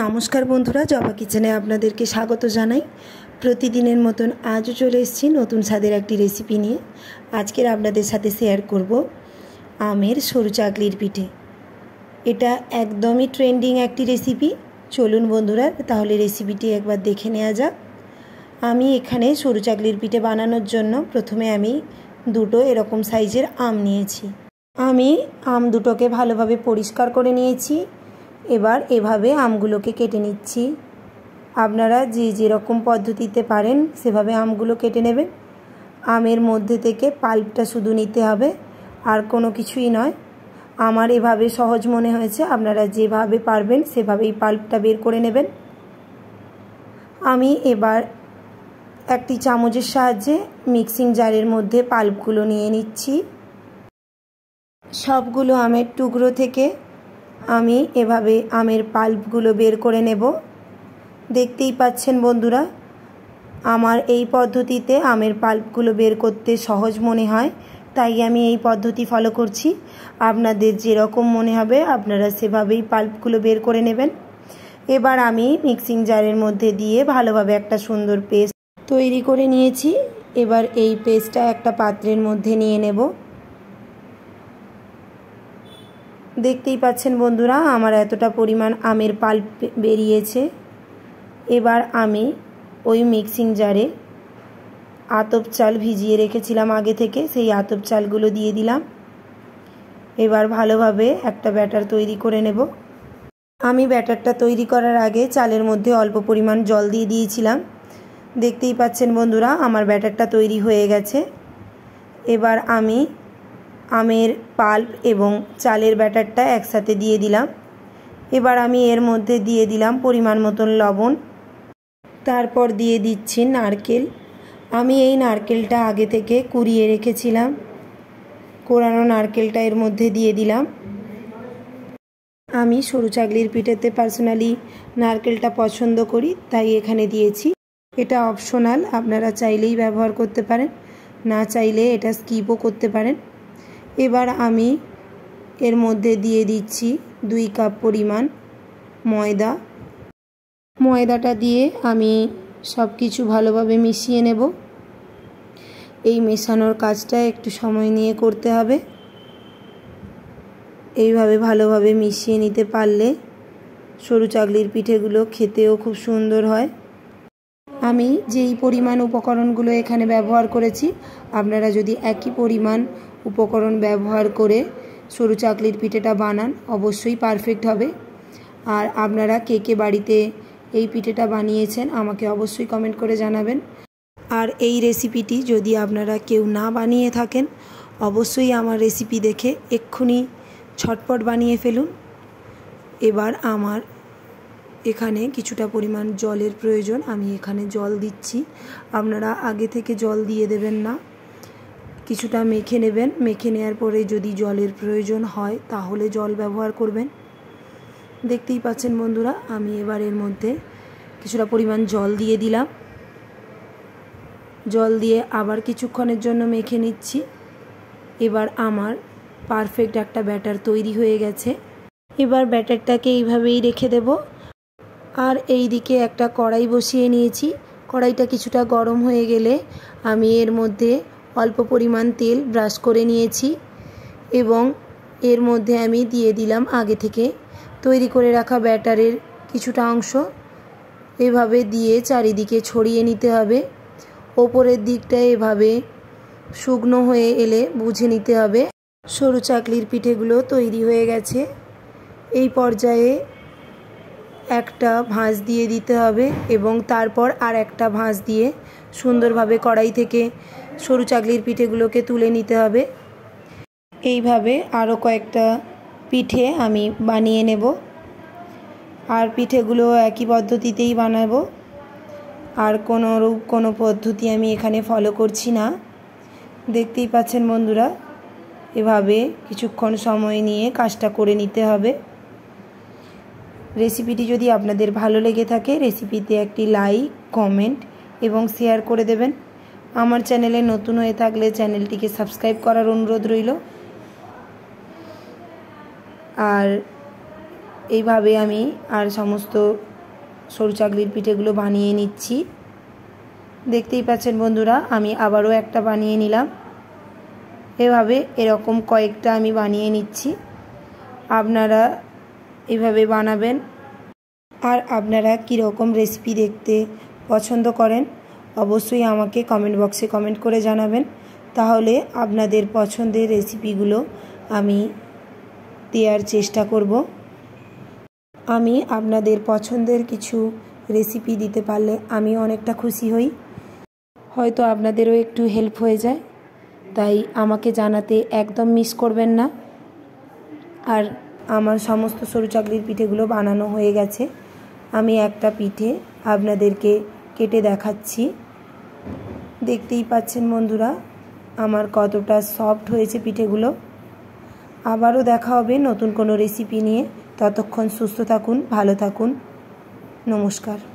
নমস্কার বন্ধুরা, জবা কিচেনে আপনাদেরকে স্বাগত জানাই। প্রতিদিনের মতন আজও চলে এসেছি নতুন স্বাদের একটি রেসিপি নিয়ে। আজকের আপনাদের সাথে শেয়ার করব আমের সরু চাকলির পিঠে। এটা একদমই ট্রেন্ডিং একটি রেসিপি। চলুন বন্ধুরা, তাহলে রেসিপিটি একবার দেখে নেওয়া যাক। আমি এখানে সরু চাকলির পিঠে বানানোর জন্য প্রথমে আমি দুটো এরকম সাইজের আম নিয়েছি। আমি আম দুটোকে ভালোভাবে পরিষ্কার করে নিয়েছি। এবার এভাবে আমগুলোকে কেটে নিচ্ছি। আপনারা যে যেরকম পদ্ধতিতে পারেন সেভাবে আমগুলো কেটে নেবেন। আমের মধ্যে থেকে পাল্পটা শুধু নিতে হবে, আর কোনো কিছুই নয়। আমার এভাবে সহজ মনে হয়েছে, আপনারা যেভাবে পারবেন সেভাবেই পাল্পটা বের করে নেবেন। আমি এবার একটি চামচের সাহায্যে মিক্সিং জারের মধ্যে পাল্পগুলো নিয়ে নিচ্ছি। সবগুলো আমের টুকরো থেকে আমি এভাবে আমের পাল্পগুলো বের করে নেব। দেখতেই পাচ্ছেন বন্ধুরা, আমার এই পদ্ধতিতে আমের পাল্পগুলো বের করতে সহজ মনে হয়, তাই আমি এই পদ্ধতি ফলো করছি। আপনাদের যেরকম মনে হবে আপনারা সেভাবেই পাল্পগুলো বের করে নেবেন। এবার আমি মিক্সিং জারের মধ্যে দিয়ে ভালোভাবে একটা সুন্দর পেস্ট তৈরি করে নিয়েছি। এবার এই পেস্টটা একটা পাত্রের মধ্যে নিয়ে নেব। দেখতেই পাচ্ছেন বন্ধুরা, আমার এতটা পরিমাণ আমের পাল্প বেরিয়েছে। এবার আমি ওই মিক্সিং জারে আতপ চাল ভিজিয়ে রেখেছিলাম আগে থেকে, সেই আতপ চালগুলো দিয়ে দিলাম। এবার ভালোভাবে একটা ব্যাটার তৈরি করে নেব। আমি ব্যাটারটা তৈরি করার আগে চালের মধ্যে অল্প পরিমাণ জল দিয়ে দিয়েছিলাম। দেখতেই পাচ্ছেন বন্ধুরা, আমার ব্যাটারটা তৈরি হয়ে গেছে। এবার আমি আমের পাল্প এবং চালের ব্যাটারটা একসাথে দিয়ে দিলাম। এবার আমি এর মধ্যে দিয়ে দিলাম পরিমাণ মতন লবণ। তারপর দিয়ে দিচ্ছি নারকেল। আমি এই নারকেলটা আগে থেকে কুড়িয়ে রেখেছিলাম। কোরানো নারকেলটা এর মধ্যে দিয়ে দিলাম। আমি সরু চাকলির পিঠেতে পার্সোনালি নারকেলটা পছন্দ করি, তাই এখানে দিয়েছি। এটা অপশনাল, আপনারা চাইলেই ব্যবহার করতে পারেন, না চাইলে এটা স্কিপও করতে পারেন। এবার আমি এর মধ্যে দিয়ে দিচ্ছি 2 কাপ পরিমাণ ময়দা। ময়দাটা দিয়ে আমি সব কিছু ভালোভাবে মিশিয়ে নেব। এই মেশানোর কাজটা একটু সময় নিয়ে করতে হবে। এইভাবে ভালোভাবে মিশিয়ে নিতে পারলে সরু চাকলির পিঠেগুলো খেতেও খুব সুন্দর হয়। আমি যেই পরিমাণ উপকরণগুলো এখানে ব্যবহার করেছি, আপনারা যদি একই পরিমাণ উপকরণ ব্যবহার করে সরু চাকলির পিঠেটা বানান অবশ্যই পারফেক্ট হবে। আর আপনারা কে কে বাড়িতে এই পিঠেটা বানিয়েছেন আমাকে অবশ্যই কমেন্ট করে জানাবেন। আর এই রেসিপিটি যদি আপনারা কেউ না বানিয়ে থাকেন অবশ্যই আমার রেসিপি দেখে এক্ষুনি ছটপট বানিয়ে ফেলুন। এবার আমার এখানে কিছুটা পরিমাণ জলের প্রয়োজন, আমি এখানে জল দিচ্ছি। আপনারা আগে থেকে জল দিয়ে দেবেন না, কিছুটা মেখে নেবেন। মেখে নেওয়ার পরে যদি জলের প্রয়োজন হয় তাহলে জল ব্যবহার করবেন। দেখতেই পাচ্ছেন বন্ধুরা, আমি এবার এর মধ্যে কিছুটা পরিমাণ জল দিয়ে দিলাম। জল দিয়ে আবার কিছুক্ষণের জন্য মেখে নিচ্ছি। এবার আমার পারফেক্ট একটা ব্যাটার তৈরি হয়ে গেছে। এবার ব্যাটারটাকে এইভাবেই রেখে দেব। আর এই দিকে একটা কড়াই বসিয়ে নিয়েছি। কড়াইটা কিছুটা গরম হয়ে গেলে আমি এর মধ্যে অল্প পরিমাণ তেল ব্রাশ করে নিয়েছি এবং এর মধ্যে আমি দিয়ে দিলাম আগে থেকে তৈরি করে রাখা ব্যাটারের কিছুটা অংশ। এভাবে দিয়ে চারিদিকে ছড়িয়ে নিতে হবে। ওপরের দিকটা এভাবে শুকনো হয়ে এলে বুঝে নিতে হবে সরু চাকলির পিঠেগুলো তৈরি হয়ে গেছে। এই পর্যায়ে একটা ভাঁজ দিয়ে দিতে হবে এবং তারপর আর একটা ভাঁজ দিয়ে সুন্দরভাবে কড়াই থেকে সরু চাকলির পিঠেগুলোকে তুলে নিতে হবে। এইভাবে আরও কয়েকটা পিঠে আমি বানিয়ে নেব। আর পিঠেগুলো একই পদ্ধতিতেই বানাবো, আর কোনো পদ্ধতি আমি এখানে ফলো করছি না। দেখতেই পাচ্ছেন বন্ধুরা, এভাবে কিছুক্ষণ সময় নিয়ে কাজটা করে নিতে হবে। রেসিপিটি যদি আপনাদের ভালো লেগে থাকে রেসিপিতে একটি লাইক, কমেন্ট এবং শেয়ার করে দেবেন। আমার চ্যানেলে নতুন হয়ে থাকলে চ্যানেলটিকে সাবস্ক্রাইব করার অনুরোধ রইল। আর এইভাবে আমি আর সমস্ত সরু চাকলির পিঠেগুলো বানিয়ে নিচ্ছি। দেখতেই পাচ্ছেন বন্ধুরা, আমি আবারও একটা বানিয়ে নিলাম। এভাবে এরকম কয়েকটা আমি বানিয়ে নিচ্ছি। আপনারা এভাবে বানাবেন। আর আপনারা কীরকম রেসিপি দেখতে পছন্দ করেন অবশ্যই আমাকে কমেন্ট বক্সে কমেন্ট করে জানাবেন। তাহলে আপনাদের পছন্দের রেসিপিগুলো আমি দেওয়ার চেষ্টা করব। আমি আপনাদের পছন্দের কিছু রেসিপি দিতে পারলে আমি অনেকটা খুশি হই। হয়তো আপনাদেরও একটু হেল্প হয়ে যায়, তাই আমাকে জানাতে একদম মিস করবেন না। আর আমার সমস্ত সরু চাকলির পিঠেগুলো বানানো হয়ে গেছে। আমি একটা পিঠে আপনাদেরকে কেটে দেখাচ্ছি। দেখতেই পাচ্ছেন বন্ধুরা আমার কতটা সফট হয়েছে পিঠেগুলো। আবারও দেখা হবে নতুন কোনো রেসিপি নিয়ে। ততক্ষণ সুস্থ থাকুন, ভালো থাকুন। নমস্কার।